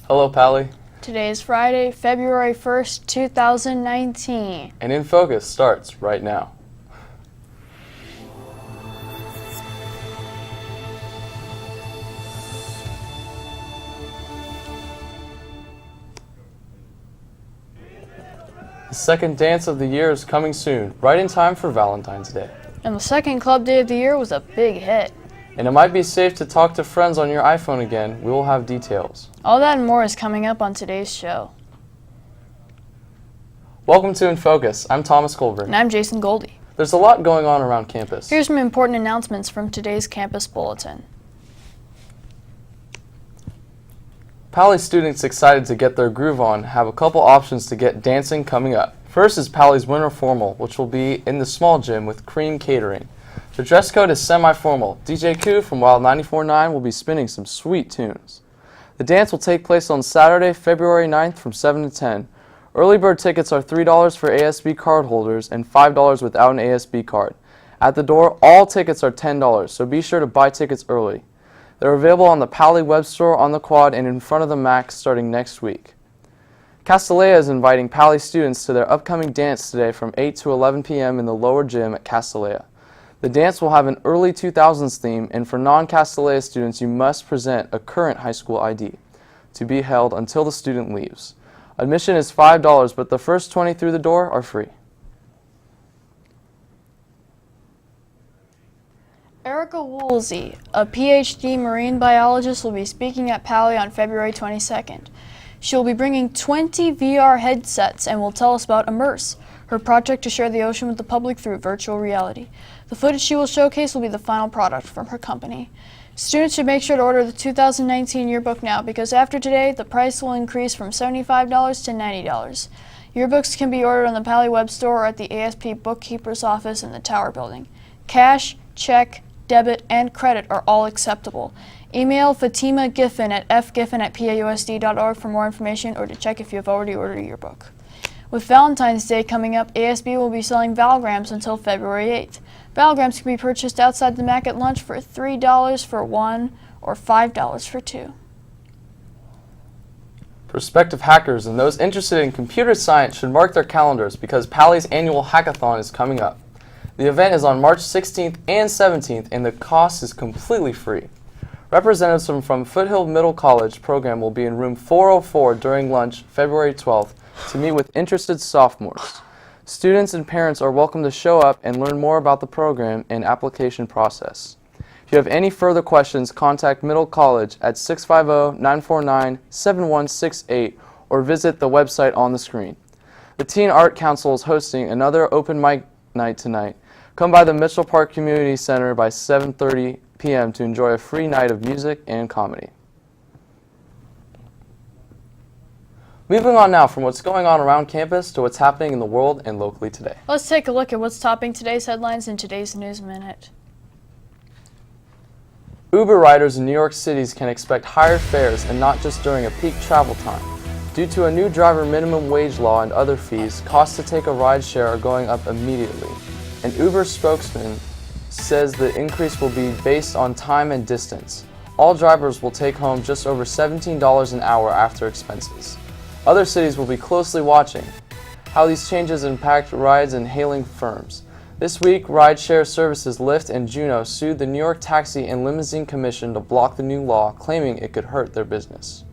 Hello, Pally. Today is Friday, February 1st, 2019. And InFocus starts right now. The second dance of the year is coming soon, right in time for Valentine's Day. And the second club day of the year was a big hit. And it might be safe to talk to friends on your iPhone again. We will have details. All that and more is coming up on today's show. Welcome to InFocus. I'm Thomas Colbert. And I'm Jason Goldie. There's a lot going on around campus. Here's some important announcements from today's campus bulletin. Pally students excited to get their groove on have a couple options to get dancing coming up. First is Pally's Winter Formal, which will be in the small gym with Cream Catering. The dress code is semi-formal. DJ Koo from Wild 94.9 will be spinning some sweet tunes. The dance will take place on Saturday, February 9th from 7 to 10. Early bird tickets are $3 for ASB card holders and $5 without an ASB card. At the door, all tickets are $10, so be sure to buy tickets early. They're available on the Pally web store, on the quad, and in front of the MAC starting next week. Castellea is inviting Pally students to their upcoming dance today from 8 to 11 p.m. in the lower gym at Castellea. The dance will have an early 2000s theme, and for non-Castellea students, you must present a current high school ID to be held until the student leaves. Admission is $5, but the first 20 through the door are free. Erica Woolsey, a PhD marine biologist, will be speaking at Pally on February 22nd. She will be bringing 20 VR headsets and will tell us about Immerse, her project to share the ocean with the public through virtual reality. The footage she will showcase will be the final product from her company. Students should make sure to order the 2019 yearbook now because after today, the price will increase from $75 to $90. Yearbooks can be ordered on the Pally web store or at the ASP bookkeeper's office in the Tower building. Cash, check, debit, and credit are all acceptable. Email Fatima Giffen at fgiffen@pausd.org for more information or to check if you have already ordered a yearbook. With Valentine's Day coming up, ASB will be selling Valgrams until February 8th. Valgrams can be purchased outside the MAC at lunch for $3 for one or $5 for two. Prospective hackers and those interested in computer science should mark their calendars because Pally's annual hackathon is coming up. The event is on March 16th and 17th, and the cost is completely free. Representatives from Foothill Middle College program will be in room 404 during lunch, February 12th, to meet with interested sophomores. Students and parents are welcome to show up and learn more about the program and application process. If you have any further questions, contact Middle College at 650-949-7168 or visit the website on the screen. The Teen Art Council is hosting another open mic night tonight. Come by the Mitchell Park Community Center by 7:30 p.m. to enjoy a free night of music and comedy. Moving on now from what's going on around campus to what's happening in the world and locally today. Let's take a look at what's topping today's headlines in today's News Minute. Uber riders in New York City can expect higher fares and not just during a peak travel time. Due to a new driver minimum wage law and other fees, costs to take a ride share are going up immediately. An Uber spokesman says the increase will be based on time and distance. All drivers will take home just over $17 an hour after expenses. Other cities will be closely watching how these changes impact rides and hailing firms. This week, rideshare services Lyft and Juno sued the New York Taxi and Limousine Commission to block the new law, claiming it could hurt their business.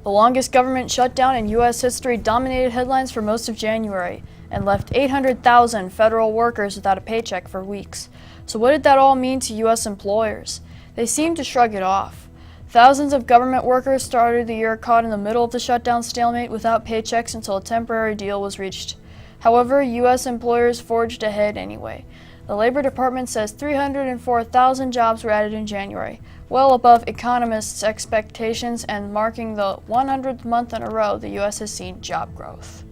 The longest government shutdown in U.S. history dominated headlines for most of January and left 800,000 federal workers without a paycheck for weeks. So what did that all mean to U.S. employers? They seemed to shrug it off. Thousands of government workers started the year caught in the middle of the shutdown stalemate without paychecks until a temporary deal was reached. However, U.S. employers forged ahead anyway. The Labor Department says 304,000 jobs were added in January, well above economists' expectations and marking the 100th month in a row the U.S. has seen job growth.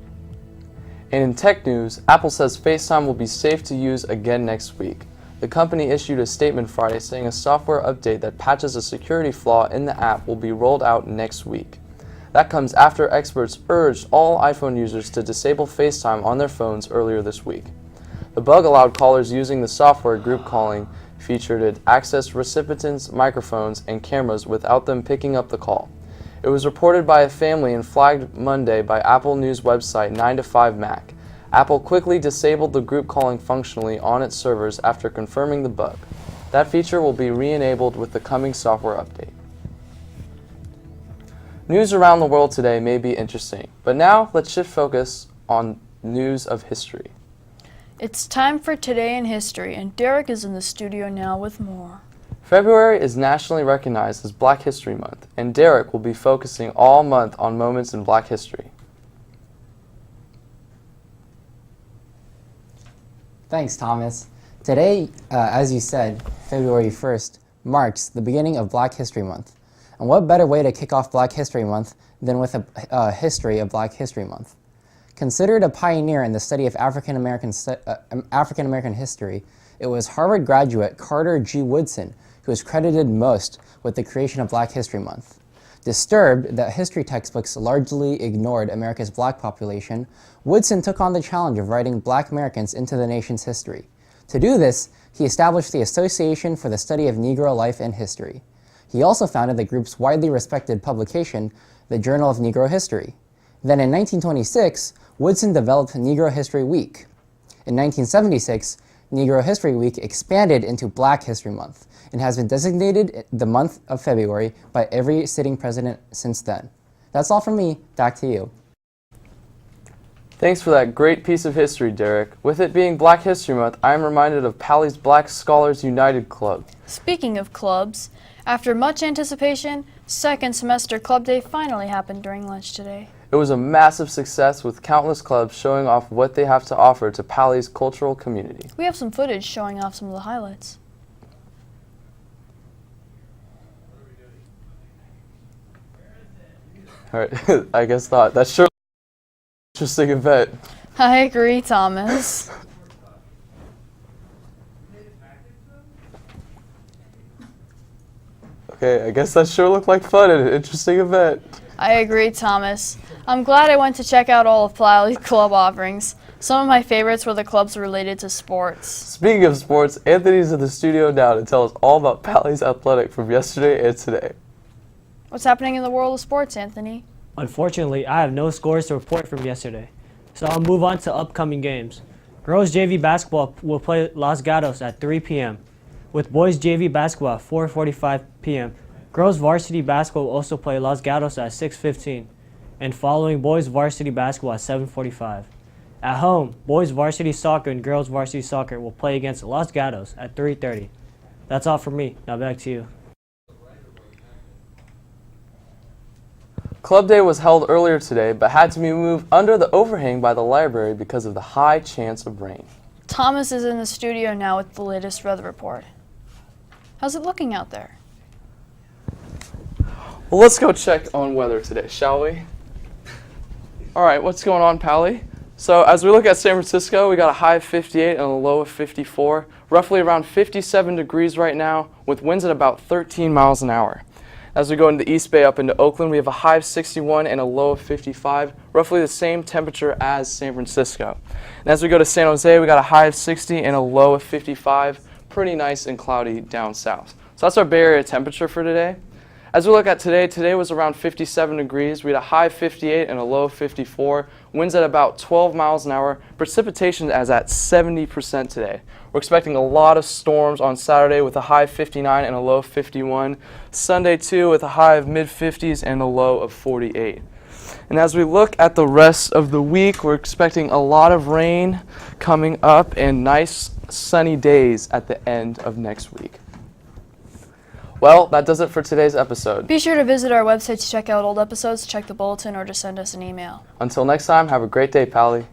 And in tech news, Apple says FaceTime will be safe to use again next week. The company issued a statement Friday saying a software update that patches a security flaw in the app will be rolled out next week. That comes after experts urged all iPhone users to disable FaceTime on their phones earlier this week. The bug allowed callers using the software group calling feature to access recipients' microphones and cameras without them picking up the call. It was reported by a family and flagged Monday by Apple News website 9to5Mac. Apple quickly disabled the group calling functionally on its servers after confirming the bug. That feature will be re-enabled with the coming software update. News around the world today may be interesting, but now let's shift focus on news of history. It's time for Today in History, and Derek is in the studio now with more. February is nationally recognized as Black History Month, and Derek will be focusing all month on moments in Black history. Thanks, Thomas. Today, as you said, February 1st, marks the beginning of Black History Month. And what better way to kick off Black History Month than with a history of Black History Month? Considered a pioneer in the study of African American history, it was Harvard graduate Carter G. Woodson who is credited most with the creation of Black History Month. Disturbed that history textbooks largely ignored America's black population, Woodson took on the challenge of writing Black Americans into the nation's history. To do this, he established the Association for the Study of Negro Life and History. He also founded the group's widely respected publication, the Journal of Negro History. Then in 1926, Woodson developed Negro History Week. In 1976, Negro History Week expanded into Black History Month and has been designated the month of February by every sitting president since then. That's all from me. Back to you. Thanks for that great piece of history, Derek. With it being Black History Month, I am reminded of Pally's Black Scholars United Club. Speaking of clubs, after much anticipation, second semester club day finally happened during lunch today. It was a massive success with countless clubs showing off what they have to offer to Pally's cultural community. We have some footage showing off some of the highlights. All right, I guess not. That's sure an interesting event. I agree, Thomas. Okay, I guess that sure looked like fun and an interesting event. I agree, Thomas. I'm glad I went to check out all of Pally's club offerings. Some of my favorites were the clubs related to sports. Speaking of sports, Anthony's in the studio now to tell us all about Pally's athletic from yesterday and today. What's happening in the world of sports, Anthony? Unfortunately, I have no scores to report from yesterday, so I'll move on to upcoming games. Girls JV basketball will play Los Gatos at 3 p.m., with boys JV basketball at 4:45 p.m. Girls varsity basketball will also play Los Gatos at 6:15, and following boys varsity basketball at 7:45. At home, boys varsity soccer and girls varsity soccer will play against Los Gatos at 3:30. That's all from me. Now back to you. Club Day was held earlier today, but had to be moved under the overhang by the library because of the high chance of rain. Thomas is in the studio now with the latest weather report. How's it looking out there? Well, let's go check on weather today, shall we? All right, what's going on, Pally? So as we look at San Francisco, we got a high of 58 and a low of 54, roughly around 57 degrees right now, with winds at about 13 miles an hour. As we go into the East Bay up into Oakland, we have a high of 61 and a low of 55, roughly the same temperature as San Francisco. And as we go to San Jose, we got a high of 60 and a low of 55, pretty nice and cloudy down south. So that's our Bay Area temperature for today. As we look at today was around 57 degrees. We had a high of 58 and a low of 54. Winds at about 12 miles an hour. Precipitation is at 70% today. We're expecting a lot of storms on Saturday with a high of 59 and a low of 51. Sunday too with a high of mid-50s and a low of 48. And as we look at the rest of the week, we're expecting a lot of rain coming up and nice sunny days at the end of next week. Well, that does it for today's episode. Be sure to visit our website to check out old episodes, check the bulletin, or to send us an email. Until next time, have a great day, Pally.